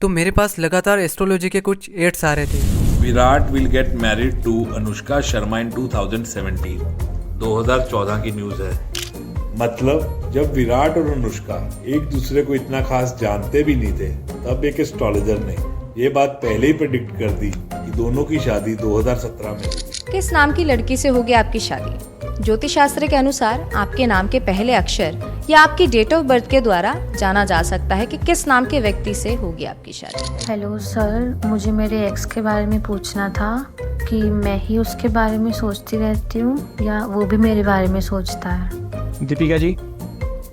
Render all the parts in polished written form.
तो मेरे पास लगातार एस्ट्रोलॉजी के कुछ एड्स आ रहे थे। Virat will get married to Anushka Sharma in 2017। 2014 की न्यूज़ है। मतलब जब विराट और अनुष्का एक दूसरे को इतना खास जानते भी नहीं थे, तब एक एस्ट्रोलॉजर ने ये बात पहले ही प्रेडिक्ट कर दी कि दोनों की शादी 2017 में होगी। किस नाम की लड़की से होगी आपकी शादी? ज्योतिष शास्त्र के अनुसार आपके नाम के पहले अक्षर या आपकी डेट ऑफ बर्थ के द्वारा जाना जा सकता है कि किस नाम के व्यक्ति से होगी आपकी शादी। हेलो सर, मुझे मेरे एक्स के बारे में पूछना था कि मैं ही उसके बारे में सोचती रहती हूँ या वो भी मेरे बारे में सोचता है। दीपिका जी,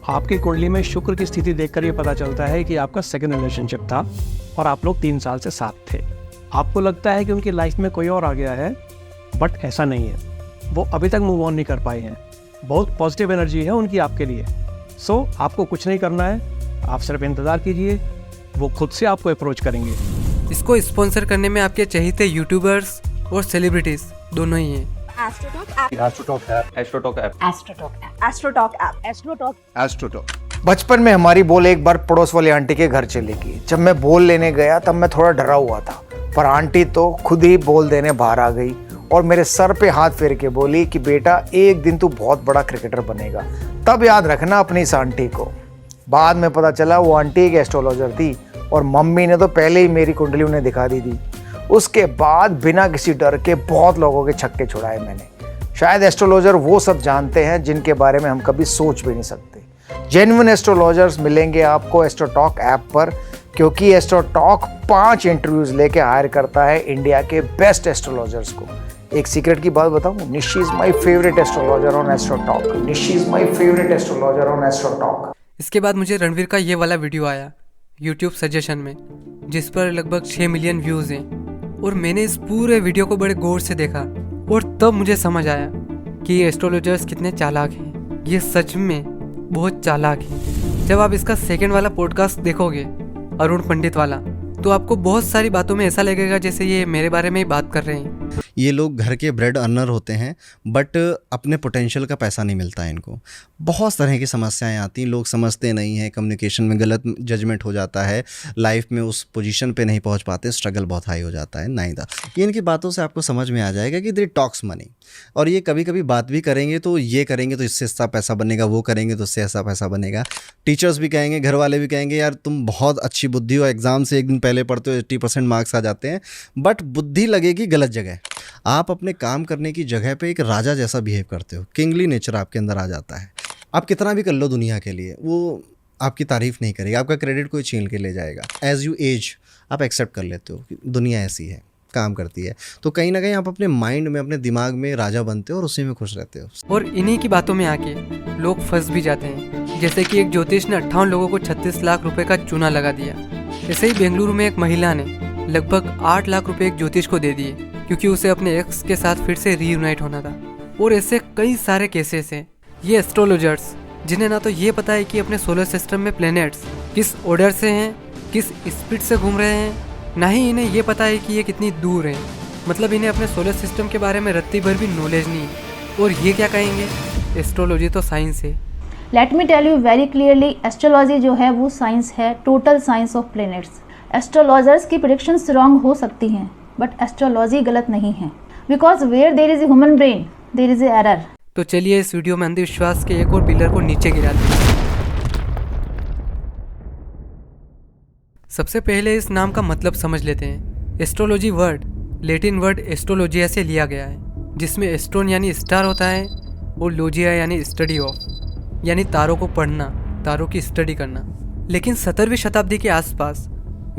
आपकी कुंडली में शुक्र की स्थिति देखकर ये पता चलता है कि आपका सेकंड रिलेशनशिप था और आप लोग 3 साल से साथ थे। आपको लगता है कि उनकी लाइफ में कोई और आ गया है, बट ऐसा नहीं है। वो अभी तक मूव ऑन नहीं कर पाए हैं। बहुत पॉजिटिव एनर्जी है उनकी आपके लिए। सो आपको कुछ नहीं करना है, आप सिर्फ इंतज़ार कीजिए, वो खुद से आपको अप्रोच करेंगे। इसको स्पॉन्सर करने में आपके चहेते यूट्यूबर्स और सेलिब्रिटीज दोनों ही हैं। बचपन में हमारी बॉल एक बार पड़ोस वाली आंटी के घर चली गई। जब मैं बॉल लेने गया तब मैं थोड़ा डरा हुआ था, पर आंटी तो खुद ही बॉल देने बाहर आ गई और मेरे सर पे हाथ फेर के बोली कि बेटा एक दिन तू बहुत बड़ा क्रिकेटर बनेगा, तब याद रखना अपनी इस आंटी को। बाद में पता चला वो आंटी एक एस्ट्रोलॉजर थी और मम्मी ने तो पहले ही मेरी कुंडली उन्हें दिखा दी थी। उसके बाद बिना किसी डर के बहुत लोगों के छक्के छुड़ाए मैंने। शायद एस्ट्रोलॉजर वो सब जानते हैं जिनके बारे में हम कभी सोच भी नहीं सकते। जेन्युइन एस्ट्रोलॉजर्स मिलेंगे आपको एस्ट्रोटॉक ऐप पर, क्योंकि एस्ट्रोटॉक 5 इंटरव्यूज लेके हायर करता है इंडिया के बेस्ट एस्ट्रोलॉजर्स को। एक सीक्रेट की बात बताऊं, Nishi is my favourite astrologer on AstroTalk. Nishi is my favourite astrologer on AstroTalk. इसके बाद मुझे रणवीर का ये वाला वीडियो आया यूट्यूब सजेशन में, जिस पर लगभग 6 मिलियन व्यूज़ हैं, और मैंने इस पूरे वीडियो को बड़े गौर से देखा और तब मुझे समझ आया कि ये एस्ट्रोलॉजर्स कितने चालाक हैं। ये सच में बहुत चालाक हैं। जब आप इसका सेकंड वाला पॉडकास्ट देखोगे, अरुण पंडित वाला, तो आपको बहुत सारी बातों में ऐसा लगेगा जैसे ये मेरे बारे में ही बात कर रहे हैं। ये लोग घर के ब्रेड अर्नर होते हैं, बट अपने पोटेंशियल का पैसा नहीं मिलता है इनको। बहुत तरह की समस्याएं आती हैं, लोग समझते नहीं हैं, कम्युनिकेशन में गलत जजमेंट हो जाता है, लाइफ में उस पोजीशन पे नहीं पहुंच पाते, स्ट्रगल बहुत हाई हो जाता है। नाइदा ये इनकी बातों से आपको समझ में आ जाएगा कि दे टॉक्स मनी, और ये कभी कभी बात भी करेंगे तो ये करेंगे तो इससे ऐसा पैसा बनेगा, वो करेंगे तो इससे ऐसा पैसा बनेगा। टीचर्स भी कहेंगे, घर वाले भी कहेंगे यार तुम बहुत अच्छी बुद्धि हो, एग्ज़ाम से एक दिन पहले पढ़ते हो 80% मार्क्स आ जाते हैं, बट बुद्धि लगेगी गलत जगह। आप अपने काम करने की जगह पे एक राजा जैसा बिहेव करते हो, किंगली नेचर आपके अंदर आ जाता है। आप कितना भी कर लो दुनिया के लिए, वो आपकी तारीफ़ नहीं करेगा, आपका क्रेडिट कोई छीन के ले जाएगा। एज़ यू एज आप एक्सेप्ट कर लेते हो कि दुनिया ऐसी है, काम करती है, तो कहीं ना कहीं आप अपने माइंड में, अपने दिमाग में राजा बनते हो और उसी में खुश रहते हो। और इन्हीं की बातों में आके लोग फंस भी जाते हैं। जैसे कि एक ज्योतिष ने 58 लोगों को 36 लाख रुपए का चूना लगा दिया। ऐसे ही बेंगलुरु में एक महिला ने लगभग 8 लाख रुपए एक ज्योतिष को दे दिए, क्योंकि उसे अपने एक्स के साथ फिर से रीयूनाइट होना था। और ऐसे कई सारे केसेस हैं। ये एस्ट्रोलॉजर्स जिन्हें ना तो ये पता है कि अपने सोलर सिस्टम में प्लैनेट्स किस ऑर्डर से हैं, किस स्पीड से घूम रहे हैं, ना ही इन्हें ये पता है कि ये कितनी दूर हैं। मतलब इन्हें अपने सोलर सिस्टम के बारे में रत्ती भर भी नॉलेज नहीं है। और ये क्या कहेंगे, एस्ट्रोलॉजी तो साइंस है। Let me tell you very clearly, astrology जो है वो साइंस है, total science of planets. Astrologers की प्रेडिक्शंस रॉन्ग हो सकती हैं, बट एस्ट्रोलॉजी गलत नहीं है, because where there is a human brain there is a error. तो चलिए इस वीडियो में अंधविश्वास के एक और पिलर को नीचे गिराते हैं। सबसे पहले इस नाम का मतलब समझ लेते हैं। एस्ट्रोलॉजी वर्ड लैटिन वर्ड एस्ट्रोलॉजिया से लिया गया है, जिसमें एस्ट्रोन यानी स्टार होता है और लोजिया यानी स्टडी ऑफ, यानी तारों को पढ़ना, तारों की स्टडी करना। लेकिन 17वीं शताब्दी के आसपास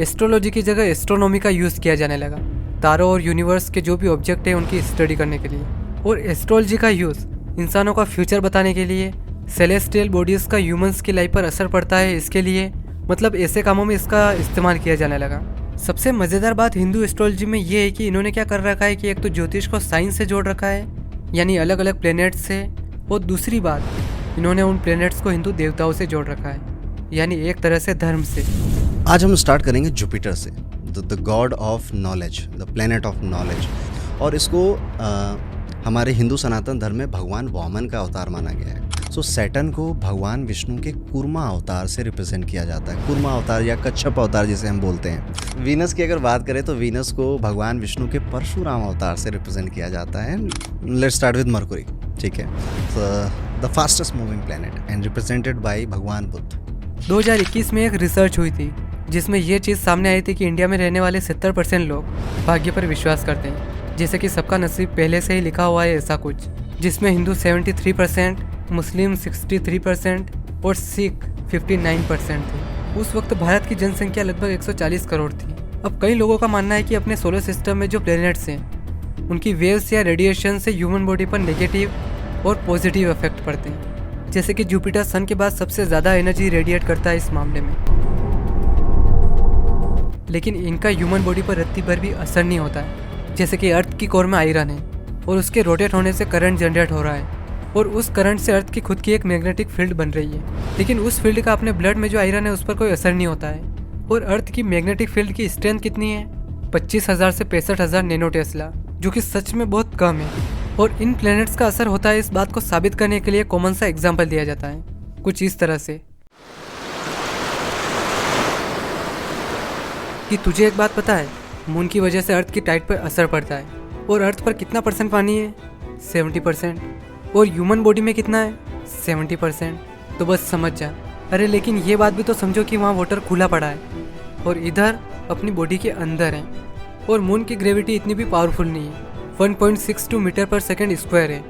एस्ट्रोलॉजी की जगह एस्ट्रोनॉमी का यूज़ किया जाने लगा, तारों और यूनिवर्स के जो भी ऑब्जेक्ट हैं उनकी स्टडी करने के लिए। और एस्ट्रोलॉजी का यूज़ इंसानों का फ्यूचर बताने के लिए, सेलेस्टियल बॉडीज़ का ह्यूमंस की लाइफ पर असर पड़ता है इसके लिए, मतलब ऐसे कामों में इसका इस्तेमाल किया जाने लगा। सबसे मज़ेदार बात हिंदू एस्ट्रोलॉजी में ये है कि इन्होंने क्या कर रखा है कि एक तो ज्योतिष को साइंस से जोड़ रखा है, यानी अलग अलग प्लैनेट्स से, और दूसरी बात इन्होंने उन प्लैनेट्स को हिंदू देवताओं से जोड़ रखा है, यानी एक तरह से धर्म से। आज हम स्टार्ट करेंगे जुपिटर से, the God of knowledge, the planet of knowledge. और इसको हमारे हिंदू सनातन धर्म में भगवान वामन का अवतार माना गया है। सो सैटर्न को भगवान विष्णु के कूर्मा अवतार से रिप्रेजेंट किया जाता है, कूर्मा अवतार या कच्छप अवतार जिसे हम बोलते हैं। वीनस की अगर बात करें तो वीनस को भगवान विष्णु के परशुराम अवतार से रिप्रेजेंट किया जाता है। लेट्स स्टार्ट विद मरकुरी, ठीक है। The fastest moving planet and represented by भगवान बुद्ध। 2021 में एक रिसर्च हुई थी जिसमें ये चीज़ सामने आई थी कि इंडिया में रहने वाले 70% लोग भाग्य पर विश्वास करते हैं, जैसे कि सबका नसीब पहले से ही लिखा हुआ है ऐसा कुछ, जिसमें हिंदू 73%, मुस्लिम 63% और सिख 59% थे। उस वक्त भारत की जनसंख्या लगभग 140 करोड़ थी। अब कई लोगों का मानना है कि अपने सोलर सिस्टम में जो प्लैनेट्स हैं उनकी वेव्स या रेडिएशन से ह्यूमन बॉडी पर नेगेटिव और पॉजिटिव इफेक्ट पड़ते हैं, जैसे कि जुपिटर सन के बाद सबसे ज़्यादा एनर्जी रेडिएट करता है इस मामले में, लेकिन इनका ह्यूमन बॉडी पर रत्ती भर भी असर नहीं होता है। जैसे कि अर्थ की कोर में आयरन है और उसके रोटेट होने से करंट जनरेट हो रहा है और उस करंट से अर्थ की खुद की एक मैग्नेटिक फील्ड बन रही है, लेकिन उस फील्ड का अपने ब्लड में जो आयरन है उस पर कोई असर नहीं होता है। और अर्थ की मैग्नेटिक फील्ड की स्ट्रेंथ कितनी है? 25,000 से 65,000 नैनो टेस्ला, जो कि सच में बहुत कम है। और इन प्लैनेट्स का असर होता है, इस बात को साबित करने के लिए कॉमन सा एग्जाम्पल दिया जाता है कुछ इस तरह से कि तुझे एक बात पता है, मून की वजह से अर्थ की टाइड पर असर पड़ता है और अर्थ पर कितना परसेंट पानी है? 70%। और ह्यूमन बॉडी में कितना है? 70%। तो बस समझ जा। अरे लेकिन ये बात भी तो समझो कि वहाँ वाटर खुला पड़ा है और इधर अपनी बॉडी के अंदर है, और मून की ग्रेविटी इतनी भी पावरफुल नहीं है। 1.62 मीटर पर सेकेंड स्क्वायर है,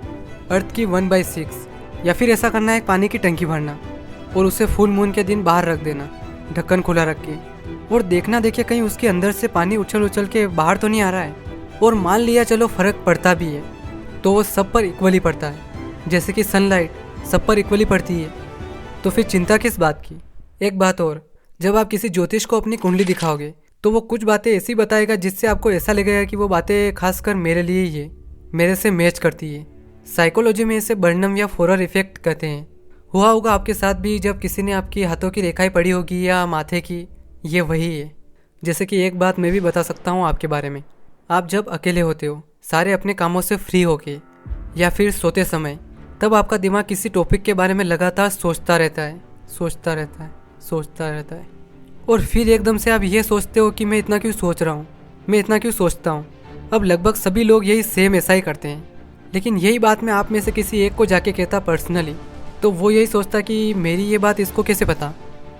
अर्थ की 1/6। या फिर ऐसा करना है, पानी की टंकी भरना और उसे फुल मून के दिन बाहर रख देना, ढक्कन खुला रख के, और देखना देखिए कहीं उसके अंदर से पानी उछल उछल के बाहर तो नहीं आ रहा है। और मान लिया चलो फ़र्क पड़ता भी है तो वो सब पर इक्वली पड़ता है, जैसे कि सनलाइट सब पर इक्वली पड़ती है, तो फिर चिंता किस बात की। एक बात और, जब आप किसी ज्योतिष को अपनी कुंडली दिखाओगे तो वो कुछ बातें ऐसी बताएगा जिससे आपको ऐसा लगेगा कि वो बातें खासकर मेरे लिए ही है, मेरे से मैच करती है। साइकोलॉजी में इसे बर्नम या फोरर इफेक्ट कहते हैं। हुआ होगा आपके साथ भी, जब किसी ने आपकी हाथों की रेखाएं पड़ी होगी या माथे की, ये वही है। जैसे कि एक बात मैं भी बता सकता हूँ आपके बारे में, आप जब अकेले होते हो सारे अपने कामों से फ्री होके या फिर सोते समय, तब आपका दिमाग किसी टॉपिक के बारे में लगातार सोचता रहता है और फिर एकदम से आप ये सोचते हो कि मैं इतना क्यों सोच रहा हूँ, मैं इतना क्यों सोचता हूँ। अब लगभग सभी लोग यही सेम ऐसा ही करते हैं, लेकिन यही बात मैं आप में से किसी एक को जाके कहता पर्सनली, तो वो यही सोचता कि मेरी ये बात इसको कैसे पता।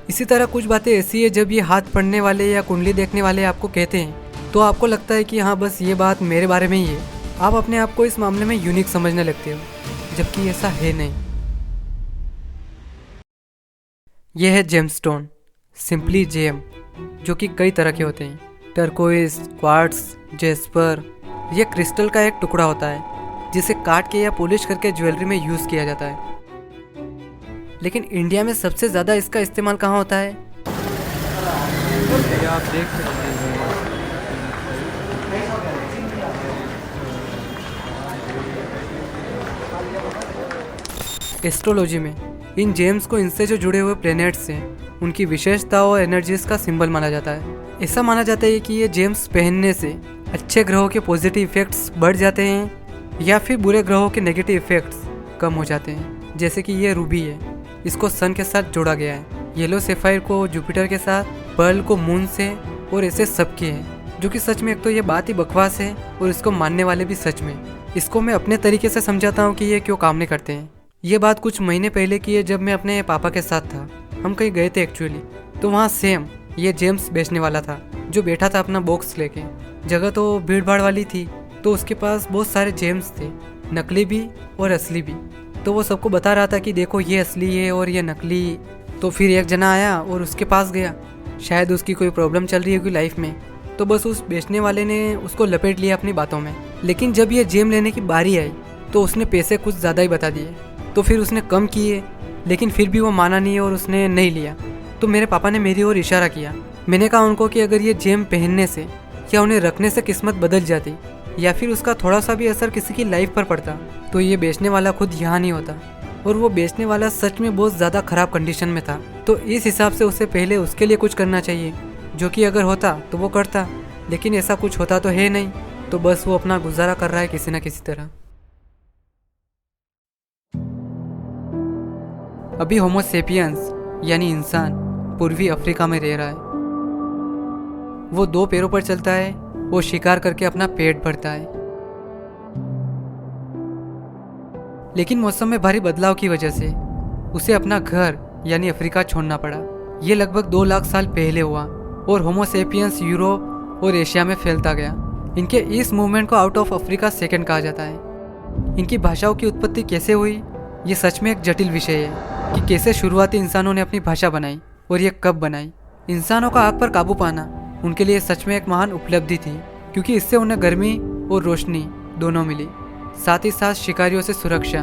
इसी तरह कुछ बातें ऐसी है, जब ये हाथ पढ़ने वाले या कुंडली देखने वाले आपको कहते हैं तो आपको लगता है कि हाँ बस ये बात मेरे बारे में ही है। आप अपने आप को इस मामले में यूनिक समझने लगते हो, जबकि ऐसा है नहीं। यह है जेमस्टोन, सिंपली जेम, जो कि कई तरह के होते हैं, टर्कोइज, क्वार्ट्ज, जेस्पर। यह क्रिस्टल का एक टुकड़ा होता है जिसे काट के या पॉलिश करके ज्वेलरी में यूज़ किया जाता है। लेकिन इंडिया में सबसे ज़्यादा इसका इस्तेमाल कहाँ होता है? आप देख सकते हैं एस्ट्रोलॉजी में इन जेम्स को इनसे जो जुड़े हुए प्लैनेट्स हैं उनकी विशेषताओं और एनर्जीज का सिंबल माना जाता है। ऐसा माना जाता है कि ये जेम्स पहनने से अच्छे ग्रहों के पॉजिटिव इफेक्ट्स बढ़ जाते हैं या फिर बुरे ग्रहों के नेगेटिव इफेक्ट्स कम हो जाते हैं। जैसे कि ये रूबी है, इसको सन के साथ जोड़ा गया है, येलो सेफायर को जुपिटर के साथ, पर्ल को मून से, और ऐसे सबके हैं, जो कि सच में एक तो ये बात ही बकवास है और इसको मानने वाले भी सच में। इसको मैं अपने तरीके से समझाता हूँ कि ये क्यों काम नहीं करते हैं। ये बात कुछ महीने पहले की है, जब मैं अपने पापा के साथ था। हम कहीं गए थे एक्चुअली, तो वहाँ सेम ये जेम्स बेचने वाला था जो बैठा था अपना बॉक्स लेके। जगह तो भीड़ भाड़ वाली थी, तो उसके पास बहुत सारे जेम्स थे, नकली भी और असली भी। तो वो सबको बता रहा था कि देखो ये असली है और ये नकली। तो फिर एक जना आया और उसके पास गया, शायद उसकी कोई प्रॉब्लम चल रही होगी लाइफ में, तो बस उस बेचने वाले ने उसको लपेट लिया अपनी बातों में। लेकिन जब ये जेम लेने की बारी आई तो उसने पैसे कुछ ज़्यादा ही बता दिए। तो फिर उसने कम किए, लेकिन फिर भी वो माना नहीं और उसने नहीं लिया। तो मेरे पापा ने मेरी ओर इशारा किया। मैंने कहा उनको कि अगर ये जेम पहनने से या उन्हें रखने से किस्मत बदल जाती या फिर उसका थोड़ा सा भी असर किसी की लाइफ पर पड़ता तो ये बेचने वाला खुद यहाँ नहीं होता। और वो बेचने वाला सच में बहुत ज़्यादा ख़राब कंडीशन में था। तो इस हिसाब से उसे पहले उसके लिए कुछ करना चाहिए, जो कि अगर होता तो वो करता, लेकिन ऐसा कुछ होता तो है नहीं। तो बस वो अपना गुजारा कर रहा है किसी न किसी तरह। अभी होमो सेपियंस यानी इंसान पूर्वी अफ्रीका में रह रहा है। वो 2 पैरों पर चलता है, वो शिकार करके अपना पेट भरता है। लेकिन मौसम में भारी बदलाव की वजह से उसे अपना घर यानी अफ्रीका छोड़ना पड़ा। ये लगभग 2 लाख साल पहले हुआ और होमो सेपियंस यूरोप और एशिया में फैलता गया। इनके इस मूवमेंट को आउट ऑफ अफ्रीका सेकेंड कहा जाता है। इनकी भाषाओं की उत्पत्ति कैसे हुई, ये सच में एक जटिल विषय है कि कैसे शुरुआती इंसानों ने अपनी भाषा बनाई और ये कब बनाई। इंसानों का आग पर काबू पाना उनके लिए सच में एक महान उपलब्धि थी, क्योंकि इससे उन्हें गर्मी और रोशनी दोनों मिली, साथ ही साथ शिकारियों से सुरक्षा,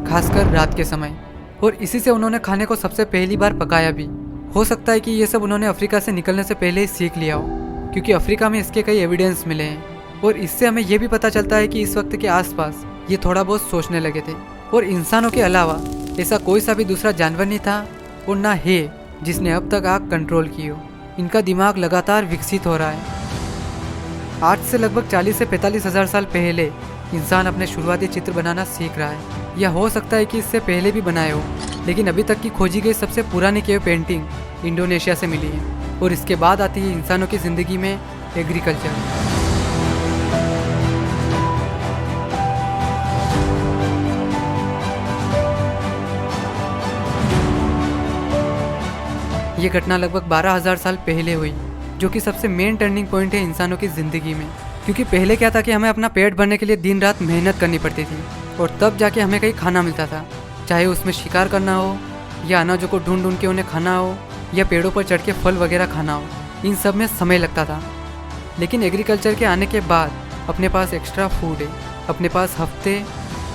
खासकर रात के समय। और इसी से उन्होंने खाने को सबसे पहली बार पकाया भी। हो सकता है कि ये सब उन्होंने अफ्रीका से निकलने से पहले ही सीख लिया हो, क्योंकि अफ्रीका में इसके कई एविडेंस मिले हैं। और इससे हमें यह भी पता चलता है कि इस वक्त के आसपास ये थोड़ा बहुत सोचने लगे थे। और इंसानों के अलावा ऐसा कोई सा भी दूसरा जानवर नहीं था और ना है जिसने अब तक आग कंट्रोल की हो। इनका दिमाग लगातार विकसित हो रहा है। आज से लगभग 40 से 45 हज़ार साल पहले इंसान अपने शुरुआती चित्र बनाना सीख रहा है, या हो सकता है कि इससे पहले भी बनाए हो, लेकिन अभी तक की खोजी गई सबसे पुरानी केव पेंटिंग इंडोनेशिया से मिली है। और इसके बाद आती है इंसानों की ज़िंदगी में एग्रीकल्चर। ये घटना लगभग 12,000 साल पहले हुई, जो कि सबसे मेन टर्निंग पॉइंट है इंसानों की ज़िंदगी में। क्योंकि पहले क्या था कि हमें अपना पेट भरने के लिए दिन रात मेहनत करनी पड़ती थी, और तब जाके हमें कहीं खाना मिलता था, चाहे उसमें शिकार करना हो या अनाजों को ढूंढ ढूंढ के उन्हें खाना हो या पेड़ों पर चढ़ के फल वगैरह खाना हो। इन सब में समय लगता था। लेकिन एग्रीकल्चर के आने के बाद अपने पास एक्स्ट्रा फूड है, अपने पास हफ्ते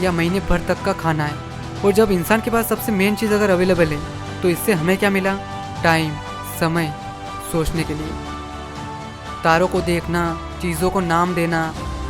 या महीने भर तक का खाना है। और जब इंसान के पास सबसे मेन चीज़ अगर अवेलेबल है, तो इससे हमें क्या मिला? टाइम, समय सोचने के लिए। तारों को देखना, चीज़ों को नाम देना,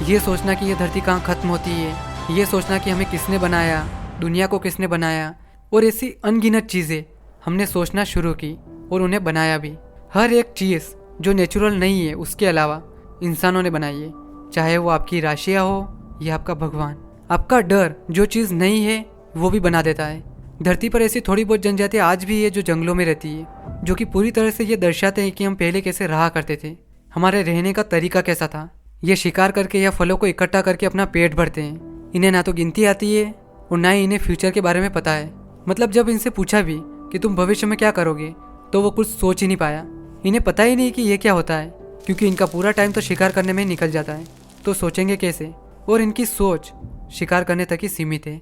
ये सोचना कि ये धरती कहाँ ख़त्म होती है, ये सोचना कि हमें किसने बनाया, दुनिया को किसने बनाया, और ऐसी अनगिनत चीज़ें हमने सोचना शुरू की और उन्हें बनाया भी। हर एक चीज़ जो नेचुरल नहीं है उसके अलावा इंसानों ने बनाई है, चाहे वो आपकी राशियाँ हो या आपका भगवान। आपका डर जो चीज़ नहीं है वो भी बना देता है। धरती पर ऐसी थोड़ी बहुत जनजातियाँ आज भी है जो जंगलों में रहती है, जो कि पूरी तरह से ये दर्शाते हैं कि हम पहले कैसे रहा करते थे, हमारे रहने का तरीका कैसा था। ये शिकार करके या फलों को इकट्ठा करके अपना पेट भरते हैं। इन्हें ना तो गिनती आती है और ना ही इन्हें फ्यूचर के बारे में पता है। मतलब जब इनसे पूछा भी कि तुम भविष्य में क्या करोगे, तो वो कुछ सोच ही नहीं पाया। इन्हें पता ही नहीं कि ये क्या होता है, क्योंकि इनका पूरा टाइम तो शिकार करने में ही निकल जाता है। तो सोचेंगे कैसे? और इनकी सोच शिकार करने तक ही सीमित है।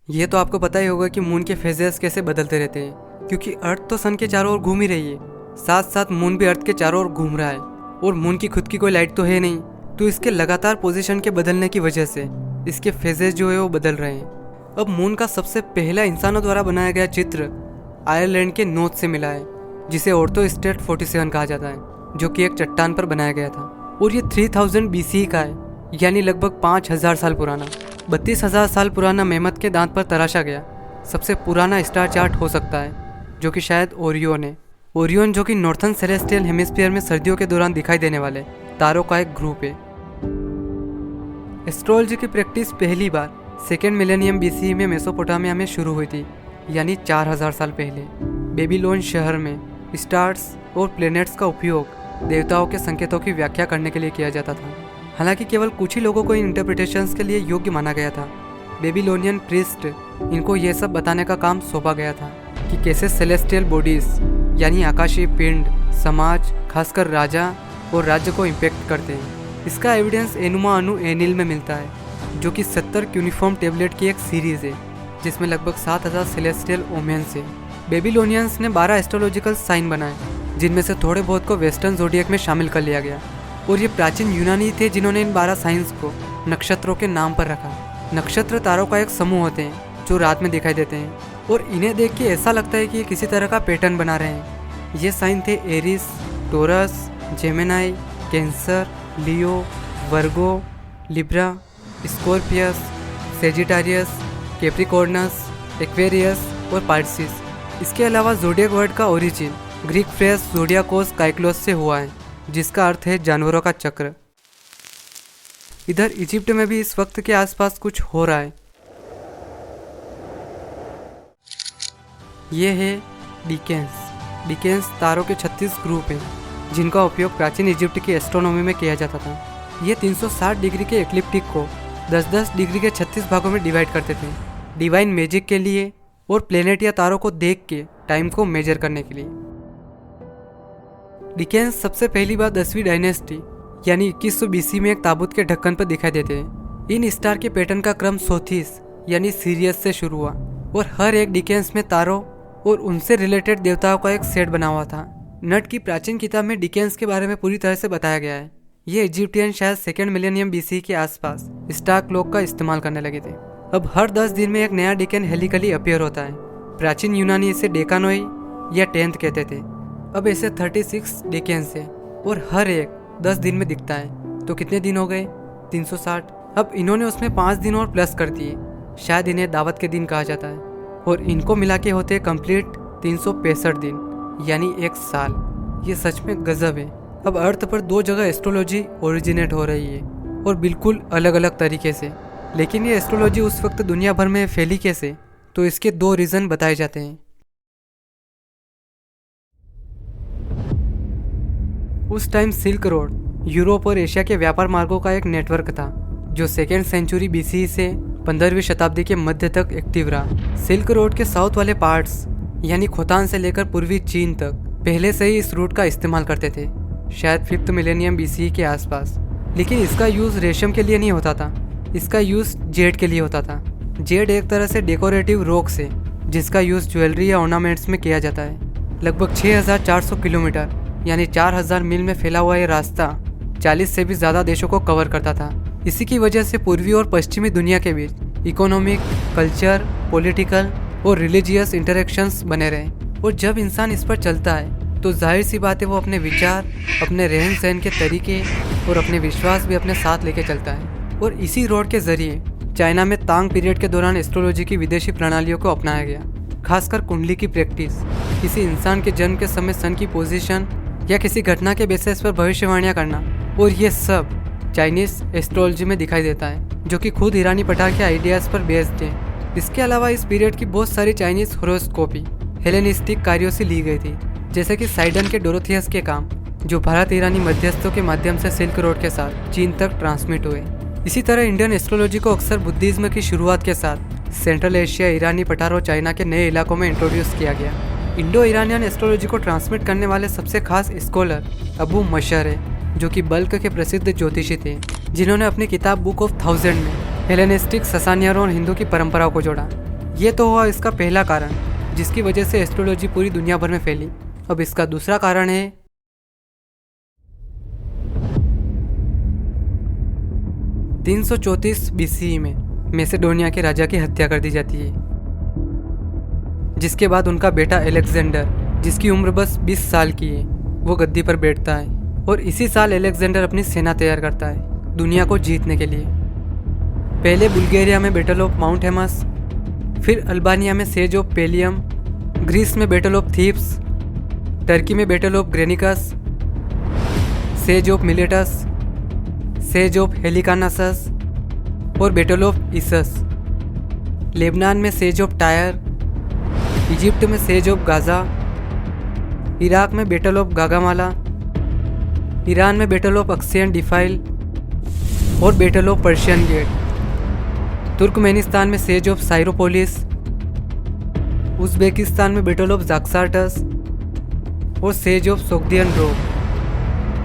ये तो आपको पता ही होगा कि मून के फेजेस कैसे बदलते रहते हैं, क्योंकि अर्थ तो सन के चारों ओर घूम ही रही है, साथ साथ मून भी अर्थ के चारों ओर घूम रहा है। और मून की खुद की कोई लाइट तो है नहीं, तो इसके लगातार पोजीशन के बदलने की वजह से इसके फेजेस जो है वो बदल रहे हैं। अब मून का सबसे पहला इंसानों द्वारा बनाया गया चित्र आयरलैंड के नोर्थ से मिला है, जिसे ऑर्थो स्टेट 47 कहा जाता है, जो कि एक चट्टान पर बनाया गया था। और ये 3000 BC का है, यानी लगभग 5000 साल पुराना। 32,000 साल पुराना मेहमत के दांत पर तराशा गया सबसे पुराना स्टार चार्ट हो सकता है, जो कि शायद ओरियन है। ओरियन जो कि नॉर्थर्न सेलेस्टियल हेमिस्फीयर में सर्दियों के दौरान दिखाई देने वाले तारों का एक ग्रुप है। एस्ट्रोलॉजी की प्रैक्टिस पहली बार 2nd मिलेनियम BC में मेसोपोटामिया में शुरू हुई थी, यानी 4000 साल पहले। बेबीलोन शहर में स्टार्स और प्लैनेट्स का उपयोग देवताओं के संकेतों की व्याख्या करने के लिए किया जाता था। हालांकि केवल कुछ ही लोगों को इन इंटरप्रिटेशंस के लिए योग्य माना गया था। बेबीलोनियन प्रीस्ट इनको यह सब बताने का काम सौंपा गया था कि कैसे सेलेस्टियल बॉडीज यानी आकाशीय पिंड समाज, खासकर राजा और राज्य को इम्पेक्ट करते हैं। इसका एविडेंस एनुमा अनु एनिल में मिलता है, जो कि 70 क्यूनिफॉर्म टेबलेट की एक सीरीज़ है, जिसमें लगभग 7000 सेलेस्टियल ओमेन्स है। बेबीलोनियंस ने 12 एस्ट्रोलॉजिकल साइन बनाए, जिनमें से थोड़े बहुत को वेस्टर्न ज़ोडिएक में शामिल कर लिया गया। और ये प्राचीन यूनानी थे जिन्होंने इन 12 साइंस को नक्षत्रों के नाम पर रखा। नक्षत्र तारों का एक समूह होते हैं जो रात में दिखाई देते हैं, और इन्हें देख के ऐसा लगता है कि ये किसी तरह का पैटर्न बना रहे हैं। ये साइन थे एरिस, टोरस, जेमिनाई, कैंसर, लियो, वर्गो, लिब्रा, स्कॉर्पियस, सेजिटारियस, कैप्रिकॉर्नस, एक्वेरियस और पार्सिस। इसके अलावा ज़ोडिएक वर्ड का ओरिजिन ग्रीक फ्रेज ज़ोडियाकोस काइक्लोस से हुआ है, जिसका अर्थ है जानवरों का चक्र। इधर इजिप्ट में भी इस वक्त के आसपास कुछ हो रहा है। ये है डिकेन्स। डिकेन्स तारों के 36 ग्रुप हैं जिनका उपयोग प्राचीन इजिप्ट की एस्ट्रोनॉमी में किया जाता था। ये 360 डिग्री के एक्लिप्टिक को 10-10 डिग्री के 36 भागों में डिवाइड करते थे, डिवाइन मैजिक के लिए और प्लेनेट या तारों को देख के टाइम को मेजर करने के लिए। डिकेन्स सबसे पहली बार 10वीं डायनेस्टी यानी 2100 BC में एक ताबूत के ढक्कन पर दिखाई देते हैं। इन स्टार के पैटर्न का क्रम सोथिस यानी सीरियस से शुरू हुआ और हर एक डिकेन्स में तारों और उनसे रिलेटेड देवताओं का एक सेट बना हुआ था। नट की प्राचीन किताब में डिकेन्स के बारे में पूरी तरह से बताया गया है। ये इजिप्टियन शायद 2nd मिलेनियम BC के आसपास स्टार क्लॉक का इस्तेमाल करने लगे थे। अब हर 10 दिन में एक नया डिकेन हेलिकली अपीयर होता है। प्राचीन यूनानी इसे डेकानोई या 10th कहते थे। अब ऐसे 36 डिकेन्स है और हर एक 10 दिन में दिखता है। तो कितने दिन हो गए? 360। अब इन्होंने उसमें 5 दिन और प्लस कर दिए, शायद इन्हें दावत के दिन कहा जाता है, और इनको मिला के होते कंप्लीट 365 दिन यानी 1 साल। ये सच में गजब है। अब अर्थ पर 2 जगह एस्ट्रोलॉजी ओरिजिनेट हो रही है और बिल्कुल अलग अलग तरीके से। लेकिन ये एस्ट्रोलॉजी उस वक्त दुनिया भर में फैली कैसे? तो इसके 2 रीज़न बताए जाते हैं। उस टाइम सिल्क रोड यूरोप और एशिया के व्यापार मार्गों का एक नेटवर्क था जो 2nd सेंचुरी BC से 15वीं शताब्दी के मध्य तक एक्टिव रहा। सिल्क रोड के साउथ वाले पार्ट्स यानी खोतान से लेकर पूर्वी चीन तक पहले से ही इस रूट का इस्तेमाल करते थे, शायद 5th मिलेनियम BC के आसपास। लेकिन इसका यूज़ रेशम के लिए नहीं होता था, इसका यूज़ जेड के लिए होता था। जेड एक तरह से डेकोरेटिव रॉक्स है जिसका यूज़ ज्वेलरी या ऑर्नामेंट्स में किया जाता है। लगभग 6400 किलोमीटर यानी 4000 मील में फैला हुआ ये रास्ता 40 से भी ज़्यादा देशों को कवर करता था। इसी की वजह से पूर्वी और पश्चिमी दुनिया के बीच इकोनॉमिक, कल्चर, पॉलिटिकल और रिलीजियस इंटरेक्शंस बने रहे। और जब इंसान इस पर चलता है तो जाहिर सी बात है वो अपने विचार, अपने रहन सहन के तरीके और अपने विश्वास भी अपने साथ लेके चलता है। और इसी रोड के जरिए चाइना में तांग पीरियड के दौरान एस्ट्रोलॉजी की विदेशी प्रणालियों को अपनाया गया, खासकर कुंडली की प्रैक्टिस, किसी इंसान के जन्म के समय सन की पोजीशन या किसी घटना के बेसिस पर भविष्यवाणियां करना। और ये सब चाइनीज एस्ट्रोलॉजी में दिखाई देता है जो कि खुद ईरानी पठार के आइडियाज़ पर बेस्ड है। इसके अलावा इस पीरियड की बहुत सारी चाइनीज होरोस्कोपी हेलेनिस्टिक कार्यों से ली गई थी, जैसे कि साइडन के डोरोथियस के काम जो भारत ईरानी मध्यस्थों के माध्यम से सिल्क रोड के साथ चीन तक ट्रांसमिट हुए। इसी तरह इंडियन एस्ट्रोलॉजी को अक्सर बुद्धिज्म की शुरुआत के साथ सेंट्रल एशिया, ईरानी पठार और चाइना के नए इलाकों में इंट्रोड्यूस किया गया। इंडो ईरानियन एस्ट्रोलॉजी को ट्रांसमिट करने वाले सबसे खास स्कॉलर अबू मशर है, जो कि बल्क के प्रसिद्ध ज्योतिषी थे, जिन्होंने अपनी किताब बुक ऑफ 1000 में हेलेनिस्टिक, ससानियरों और हिंदू की परंपराओं को जोड़ा। ये तो हुआ इसका पहला कारण जिसकी वजह से एस्ट्रोलॉजी पूरी दुनिया भर में फैली। अब इसका दूसरा कारण है 334 BCE में मैसेडोनिया के राजा की हत्या कर दी जाती है, जिसके बाद उनका बेटा अलेक्जेंडर, जिसकी उम्र बस 20 साल की है, वो गद्दी पर बैठता है। और इसी साल अलेक्जेंडर अपनी सेना तैयार करता है दुनिया को जीतने के लिए। पहले बुल्गारिया में बैटल ऑफ माउंट हेमस, फिर अल्बानिया में सेज ऑफ पेलियम, ग्रीस में बैटल ऑफ थीब्स, टर्की में battle of Granicus, siege of Miletus, siege of Halicarnassus और बैटल ऑफ इसस। लेबनान में सेज ऑफ टायर, इजिप्ट में सेज ऑफ गाजा, इराक में battle of Gaugamela, Iran में battle of Uxian defile और battle of Persian gate, Turkmenistan में siege of Cyropolis, Uzbekistan में battle of Jaxartes और siege of Sogdian rock,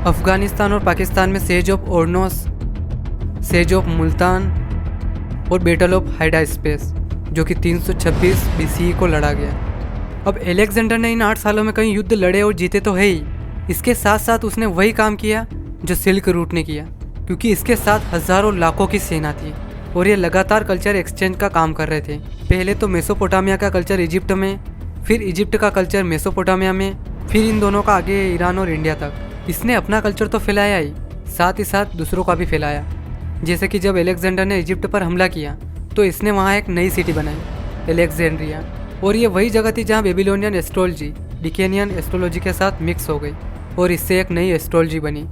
Afghanistan और पाकिस्तान में siege of Aornos, siege of Multan और battle of हाइडा space, जो कि 326 BCE को लड़ा गया। अब अलेक्जेंडर ने इन 8 सालों में कई युद्ध लड़े और जीते तो है ही, इसके साथ साथ उसने वही काम किया जो सिल्क रूट ने किया, क्योंकि इसके साथ हज़ारों लाखों की सेना थी और ये लगातार कल्चर एक्सचेंज का काम कर रहे थे। पहले तो मेसोपोटामिया का कल्चर इजिप्ट में, फिर इजिप्ट का कल्चर मेसोपोटामिया में, फिर इन दोनों का आगे ईरान और इंडिया तक। इसने अपना कल्चर तो फैलाया ही साथ दूसरों का भी फैलाया। जैसे कि जब अलेक्जेंडर ने इजिप्ट पर हमला किया तो इसने वहाँ एक नई सिटी बनाई, अलेक्जेंड्रिया, और ये वही जगह थी जहाँ बेबीलोनियन एस्ट्रोलॉजी डिकेनियन एस्ट्रोलॉजी के साथ मिक्स हो गई और इससे एक नई एस्ट्रोलॉजी बनी,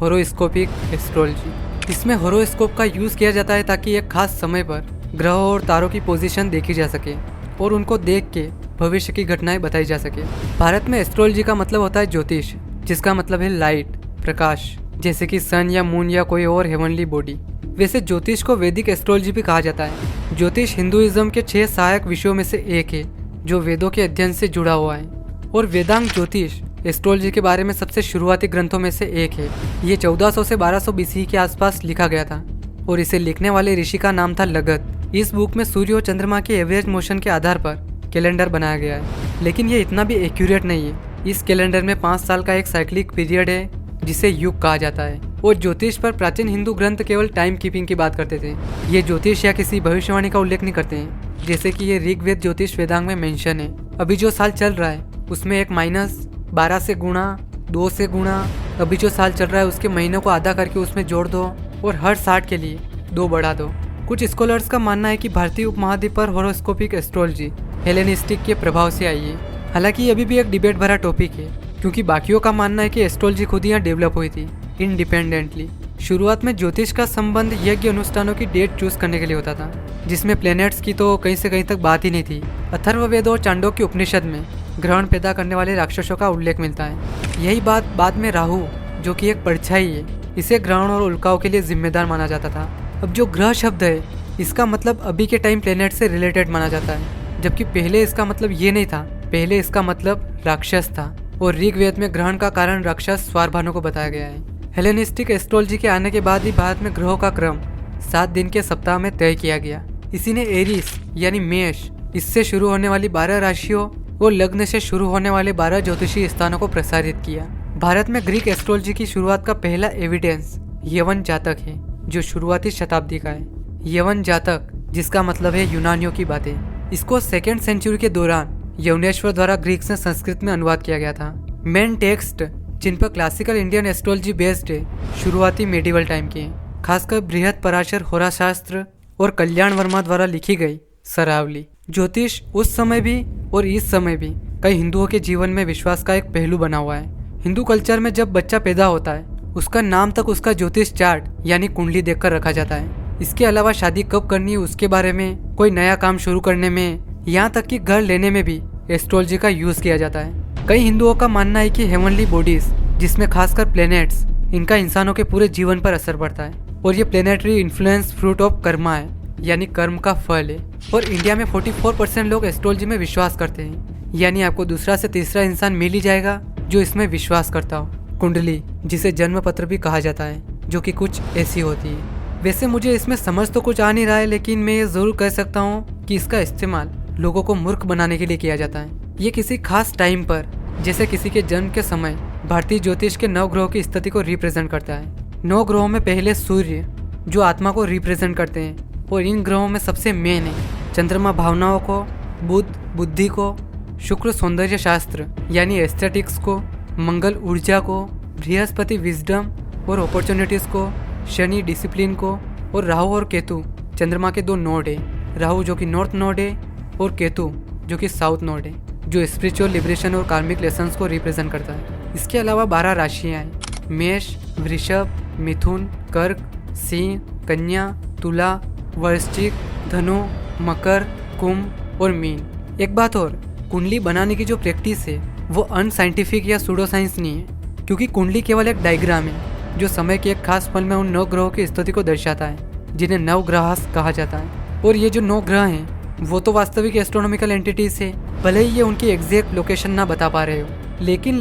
होरोस्कोपिक एस्ट्रोलॉजी। इसमें होरोस्कोप का यूज़ किया जाता है ताकि एक खास समय पर ग्रहों और तारों की पोजीशन देखी जा सके और उनको देख के भविष्य की घटनाएं बताई जा सके। भारत में एस्ट्रोलॉजी का मतलब होता है ज्योतिष, जिसका मतलब है लाइट, प्रकाश, जैसे कि सन या मून या कोई और हेवनली बॉडी। वैसे ज्योतिष को वैदिक एस्ट्रोलॉजी भी कहा जाता है। ज्योतिष हिंदुइज्म के 6 सहायक विषयों में से एक है जो वेदों के अध्ययन से जुड़ा हुआ है, और वेदांग ज्योतिष एस्ट्रोलॉजी के बारे में सबसे शुरुआती ग्रंथों में से एक है। ये 1400 से 1200 BC के आसपास लिखा गया था और इसे लिखने वाले ऋषि का नाम था लगत। इस बुक में सूर्य और चंद्रमा के एवरेज मोशन के आधार पर कैलेंडर बनाया गया है, लेकिन ये इतना भी एक्यूरेट नहीं है। इस कैलेंडर में 5 साल का एक साइक्लिक पीरियड है जिसे युग कहा जाता है, और ज्योतिष पर प्राचीन हिंदू ग्रंथ केवल टाइम कीपिंग की बात करते थे। ये ज्योतिष या किसी भविष्यवाणी का उल्लेख नहीं करते हैं, जैसे कि ये ऋग्वेद ज्योतिष वेदांग में मेंशन है। अभी जो साल चल रहा है उसमें एक -12 से गुणा, 2 से गुणा, अभी जो साल चल रहा है उसके महीनों को आधा करके उसमें जोड़ दो और हर 60 के लिए 2 बढ़ा दो। कुछ स्कॉलर्स का मानना है कि भारतीय उपमहाद्वीप पर हॉरोस्कोपिक एस्ट्रोलॉजी हेलेनिस्टिक के प्रभाव से आई है। हालांकि ये अभी भी एक डिबेट भरा टॉपिक है, क्योंकि बाकियों का मानना है कि एस्ट्रोलॉजी खुद यहाँ डेवलप हुई थी इंडिपेंडेंटली। शुरुआत में ज्योतिष का संबंध यज्ञ अनुष्ठानों की डेट चूज करने के लिए होता था, जिसमें प्लैनेट्स की तो कहीं से कहीं तक बात ही नहीं थी। अथर्ववेद और चांडोक्य उपनिषद में ग्रहण पैदा करने वाले राक्षसों का उल्लेख मिलता है। यही बात बाद में राहु, जो कि एक परछाई है, इसे ग्रहण और उल्काओं के लिए जिम्मेदार माना जाता था। अब जो ग्रह शब्द है इसका मतलब अभी के टाइम प्लैनेट से रिलेटेड माना जाता है, जबकि पहले इसका मतलब ये नहीं था। पहले इसका मतलब राक्षस था, और ऋग्वेद में ग्रहण का कारण राक्षस स्वारभानु को बताया गया है। हेलेनिस्टिक एस्ट्रोलॉजी के आने के बाद ही भारत में ग्रहों का क्रम 7 दिन के सप्ताह में तय किया गया। इसी ने एरीस यानी मेष, इससे शुरू होने वाली 12 राशियों और लग्न से शुरू होने वाले 12 ज्योतिषीय स्थानों को प्रसारित किया। भारत में ग्रीक एस्ट्रोलॉजी की शुरुआत का पहला एविडेंस यवन जातक है, जो शुरुआती शताब्दी का है। यवन जातक, जिसका मतलब है यूनानियों की बातें। इसको 2nd सेंचुरी के दौरान यवनेश्वर द्वारा ग्रीक से संस्कृत में अनुवाद किया गया था। मेन टेक्स्ट जिन पर क्लासिकल इंडियन एस्ट्रोलॉजी बेस्ड है, शुरुआती मेडिवल टाइम की है। खासकर बृहद पराशर होराशास्त्र और कल्याण वर्मा द्वारा लिखी गई सरावली। ज्योतिष उस समय भी और इस समय भी कई हिंदुओं के जीवन में विश्वास का एक पहलू बना हुआ है। हिंदू कल्चर में जब बच्चा पैदा होता है उसका नाम तक उसका ज्योतिष चार्ट यानी कुंडली देखकर रखा जाता है। इसके अलावा शादी कब करनी है उसके बारे में, कोई नया काम शुरू करने में, यहाँ तक कि घर लेने में भी एस्ट्रोलॉजी का यूज किया जाता है। कई हिंदुओं का मानना है कि हेवनली बॉडीज, जिसमें खासकर प्लैनेट्स, इनका इंसानों के पूरे जीवन पर असर पड़ता है, और ये planetary influence fruit of Karma है, यानी कर्म का फल है। और इंडिया में 44% लोग एस्ट्रोलॉजी में विश्वास करते हैं, यानी आपको दूसरा से तीसरा इंसान मिल ही जाएगा जो इसमें विश्वास करता हो। कुंडली, जिसे जन्म पत्र भी कहा जाता है, जो कि कुछ ऐसी होती है। वैसे मुझे इसमें समझ तो कुछ आ नहीं रहा है, लेकिन मैं ये जरूर कह सकता हूँ कि इसका इस्तेमाल लोगों को मूर्ख बनाने के लिए किया जाता है। ये किसी खास टाइम पर, जैसे किसी के जन्म के समय, भारतीय ज्योतिष के 9 ग्रहों की स्थिति को रिप्रेजेंट करता है। 9 ग्रहों में पहले सूर्य, जो आत्मा को रिप्रेजेंट करते हैं, और इन ग्रहों में सबसे मेन है चंद्रमा भावनाओं को, बुध बुद्धि को, शुक्र सौंदर्य शास्त्र यानी एस्थेटिक्स को, मंगल ऊर्जा को, बृहस्पति विजडम और अपॉर्चुनिटीज को, शनि डिसिप्लिन को, और राहु और केतु चंद्रमा के 2 नोड है। राहु जो कि नॉर्थ नोड है और केतु जो कि साउथ नोड है, जो स्पिरिचुअल लिबरेशन और कार्मिक लेसन्स को रिप्रेजेंट करता है। इसके अलावा 12 राशियाँ हैं: मेष, वृषभ, मिथुन, कर्क, सिंह, कन्या, तुला, वृश्चिक, धनु, मकर, कुंभ और मीन। एक बात और, कुंडली बनाने की जो प्रैक्टिस है वो अनसाइंटिफिक या सूडो साइंस नहीं है, क्योंकि कुंडली केवल एक डायग्राम है जो समय के एक खास पल में उन 9 ग्रहों की स्थिति को दर्शाता है, जिन्हें नवग्रहास कहा जाता है। और ये जो 9 ग्रह हैं वो तो वास्तविक एस्ट्रोनॉमिकल एंटिटीज है, भले ही ये उनकी एग्जैक्ट लोकेशन ना बता पा रहे हो, लेकिन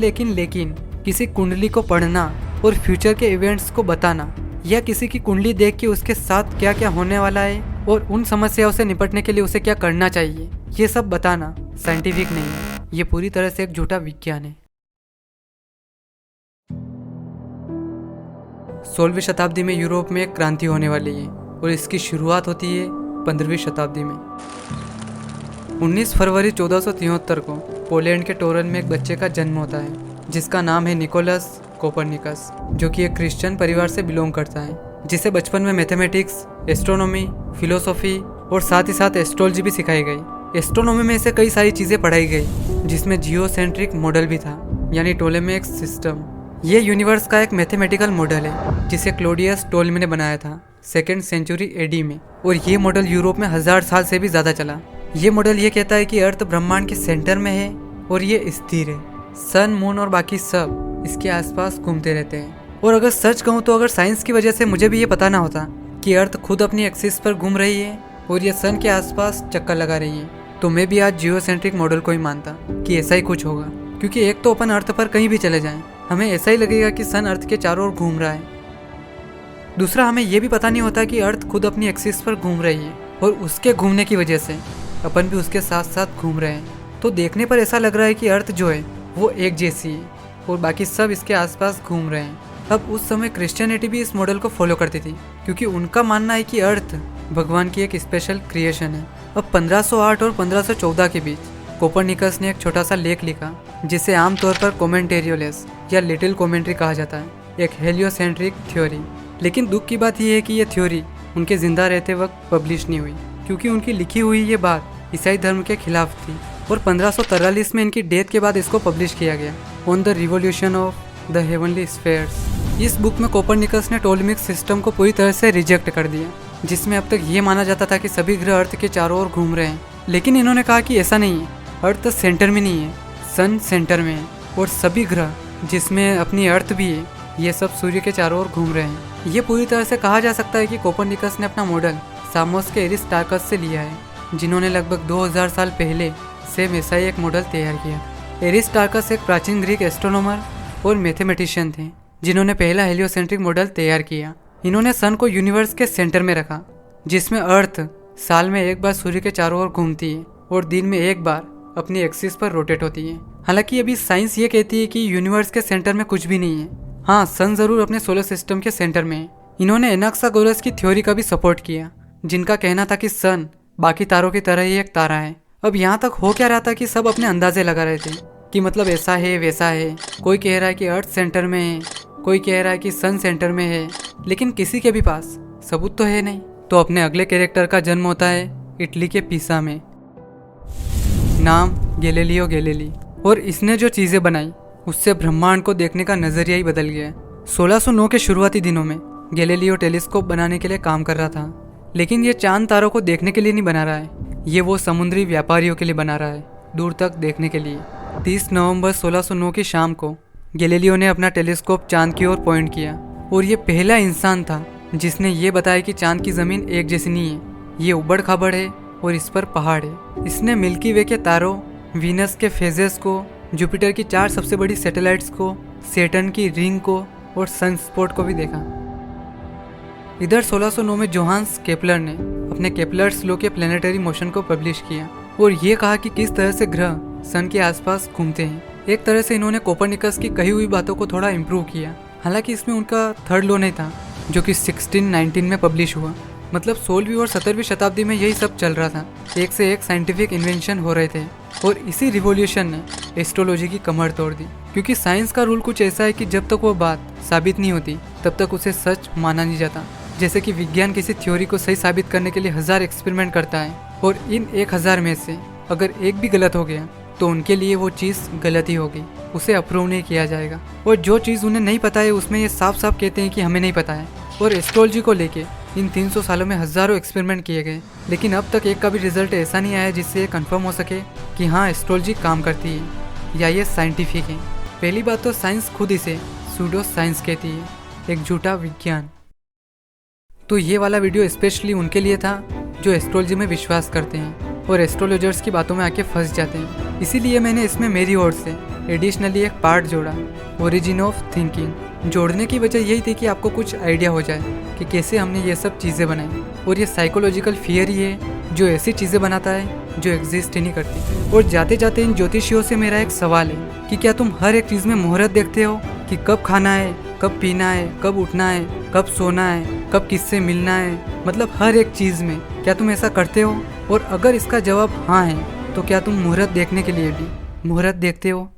किसी कुंडली को पढ़ना और फ्यूचर के इवेंट्स को बताना, या किसी की कुंडली देख के उसके साथ क्या क्या होने वाला है और उन समस्याओं से निपटने के लिए उसे क्या करना चाहिए, ये सब बताना साइंटिफिक नहीं है। ये पूरी तरह से एक झूठा विज्ञान है। 16वीं शताब्दी में यूरोप में एक क्रांति होने वाली है, और इसकी शुरुआत होती है 15वीं शताब्दी में। 19 फरवरी 1473 को पोलैंड के टोरन में एक बच्चे का जन्म होता है, जिसका नाम है निकोलस कोपरनिकस, जो कि एक क्रिश्चियन परिवार से बिलोंग करता है, जिसे बचपन में मैथमेटिक्स, एस्ट्रोनॉमी, फिलोसॉफी और साथ ही साथ एस्ट्रोलॉजी भी सिखाई गई। एस्ट्रोनॉमी में से कई सारी चीज़ें पढ़ाई गई, जिसमें जियोसेंट्रिक मॉडल भी था, यानी टोलेमिक सिस्टम। ये यूनिवर्स का एक मैथमेटिकल मॉडल है जिसे क्लोडियस टोलेमी ने बनाया था 2nd सेंचुरी एडी में, और ये मॉडल यूरोप में 1000 साल से भी ज़्यादा चला। ये मॉडल ये कहता है कि अर्थ ब्रह्मांड के सेंटर में है और ये स्थिर है। सन, मून और बाकी सब इसके आसपास घूमते रहते हैं। और अगर सच कहूँ तो अगर साइंस की वजह से मुझे भी ये पता ना होता कि अर्थ खुद अपनी एक्सिस पर घूम रही है और ये सन के आसपास चक्कर लगा रही है, तो मैं भी आज जियोसेंट्रिक मॉडल को ही मानता कि ऐसा ही कुछ होगा। क्योंकि एक तो अपन अर्थ पर कहीं भी चले जाएं, हमें ऐसा ही लगेगा कि सन अर्थ के चारों ओर घूम रहा है। दूसरा, हमें ये भी पता नहीं होता कि अर्थ खुद अपनी एक्सिस पर घूम रही है और उसके घूमने की वजह से अपन भी उसके साथ साथ घूम रहे हैं। तो देखने पर ऐसा लग रहा है कि अर्थ जो है वो एक जैसी है और बाकी सब इसके आसपास घूम रहे हैं। अब उस समय क्रिश्चियनिटी भी इस मॉडल को फॉलो करती थी, क्योंकि उनका मानना है कि अर्थ भगवान की एक स्पेशल क्रिएशन है। अब 1508 और 1514 के बीच कोपरनिकस ने एक छोटा सा लेख लिखा, जिसे आमतौर पर कॉमेंटेरियोलेस या लिटिल कॉमेंट्री कहा जाता है, एक हेलियोसेंट्रिक थ्योरी। लेकिन दुख की बात यह है कि यह थ्योरी उनके जिंदा रहते वक्त पब्लिश नहीं हुई, क्योंकि उनकी लिखी हुई ये बात ईसाई धर्म के खिलाफ थी। और 1543 में इनकी डेथ के बाद इसको पब्लिश किया गया, on the revolution of the heavenly spheres. इस बुक में कोपरनिकस ने टोलेमिक सिस्टम को पूरी तरह से रिजेक्ट कर दिया, जिसमें अब तक ये माना जाता था कि सभी ग्रह अर्थ के चारों ओर घूम रहे हैं। लेकिन इन्होंने कहा कि ऐसा नहीं है, अर्थ सेंटर में नहीं है, सन सेंटर में है और सभी ग्रह जिसमें अपनी अर्थ भी है, ये सब सूर्य के चारों ओर घूम रहे हैं। ये पूरी तरह से कहा जा सकता है कि कोपरनिकस ने अपना मॉडल सामोस के एरिस्टार्कस से लिया है, जिन्होंने लगभग 2000 साल पहले सेम ऐसा ही एक मॉडल तैयार किया। एरिस्टार्कस एक प्राचीन ग्रीक एस्ट्रोनॉमर और मैथमेटिशियन थे, जिन्होंने पहला हेलियोसेंट्रिक मॉडल तैयार किया। इन्होंने सन को यूनिवर्स के सेंटर में रखा, जिसमें अर्थ साल में एक बार सूर्य के चारों ओर घूमती है और दिन में एक बार अपनी एक्सिस पर रोटेट होती है। हालांकि अभी साइंस ये कहती है कि यूनिवर्स के सेंटर में कुछ भी नहीं है। हाँ, सन जरूर अपने सोलर सिस्टम के सेंटर में है। इन्होंने एनाक्सागोरस की थ्योरी का भी सपोर्ट किया, जिनका कहना था कि सन बाकी तारों की तरह ही एक तारा है। अब यहाँ तक हो क्या रहा था कि सब अपने अंदाजे लगा रहे थे कि मतलब ऐसा है वैसा है। कोई कह रहा है कि अर्थ सेंटर में है, कोई कह रहा है कि सन सेंटर में है, लेकिन किसी के भी पास सबूत तो है नहीं। तो अपने अगले कैरेक्टर का जन्म होता है इटली के पिसा में। नाम गैलीलियो गैलीली, और इसने जो चीज़ें बनाई उससे ब्रह्मांड को देखने का नज़रिया ही बदल गया। 1609 के शुरुआती दिनों में गैलीलियो टेलीस्कोप बनाने के लिए काम कर रहा था, लेकिन ये चांद तारों को देखने के लिए नहीं बना रहा है, ये वो समुद्री व्यापारियों के लिए बना रहा है, दूर तक देखने के लिए। 30 नवंबर 1609 की शाम को गैलीलियो ने अपना टेलीस्कोप चांद की ओर पॉइंट किया और ये पहला इंसान था जिसने ये बताया कि चांद की ज़मीन एक जैसी नहीं है, ये उबड़ खाबड़ है और इस पर पहाड़ है। इसने मिल्की वे के तारों, वीनस के फेजेस को, जुपिटर की 4 सबसे बड़ी सैटेलाइट्स को, सैटर्न की रिंग को और सनस्पॉट को भी देखा। इधर 1609 में जोहान्स केपलर ने अपने केपलर्स लॉ के प्लेनेटरी मोशन को पब्लिश किया और ये कहा कि किस तरह से ग्रह सन के आसपास घूमते हैं। एक तरह से इन्होंने कोपरनिकस की कही हुई बातों को थोड़ा इम्प्रूव किया। हालांकि इसमें उनका थर्ड लॉ नहीं था, जो कि 1619 में पब्लिश हुआ। मतलब 16वीं और 17वीं शताब्दी में यही सब चल रहा था, एक से एक साइंटिफिक इन्वेंशन हो रहे थे और इसी रिवॉल्यूशन ने एस्ट्रोलॉजी की कमर तोड़ दी। क्योंकि साइंस का रूल कुछ ऐसा है कि जब तक वो बात साबित नहीं होती तब तक उसे सच माना नहीं जाता। जैसे कि विज्ञान किसी थ्योरी को सही साबित करने के लिए 1000 एक्सपेरिमेंट करता है और इन 1000 में से अगर एक भी गलत हो गया तो उनके लिए वो चीज़ गलत ही होगी, उसे अप्रूव नहीं किया जाएगा। और जो चीज़ उन्हें नहीं पता है उसमें ये साफ साफ कहते हैं कि हमें नहीं पता है। और एस्ट्रोलॉजी को लेके इन 300 सालों में हज़ारों एक्सपेरिमेंट किए गए, लेकिन अब तक एक का भी रिजल्ट ऐसा नहीं आया जिससे ये कन्फर्म हो सके कि हाँ एस्ट्रोलॉजी काम करती है या ये साइंटिफिक है। पहली बात तो साइंस खुद इसे सूडो साइंस कहती है, एक झूठा विज्ञान। तो ये वाला वीडियो स्पेशली उनके लिए था जो एस्ट्रोलॉजी में विश्वास करते हैं और एस्ट्रोलॉजर्स की बातों में आके फंस जाते हैं। इसीलिए मैंने इसमें मेरी ओर से एडिशनली एक पार्ट जोड़ा, ओरिजिन ऑफ थिंकिंग। जोड़ने की वजह यही थी कि आपको कुछ आइडिया हो जाए कि कैसे हमने ये सब चीज़ें बनाई। और ये साइकोलॉजिकल फियर ही है जो ऐसी चीज़ें बनाता है जो एग्जिस्ट ही नहीं करती। और जाते जाते इन ज्योतिषियों से मेरा एक सवाल है कि क्या तुम हर एक चीज़ में मुहूर्त देखते हो कि कब खाना है, कब पीना है, कब उठना है, कब सोना है, कब किससे मिलना है, मतलब हर एक चीज़ में क्या तुम ऐसा करते हो? और अगर इसका जवाब हाँ है तो क्या तुम मुहूर्त देखने के लिए भी मुहूर्त देखते हो?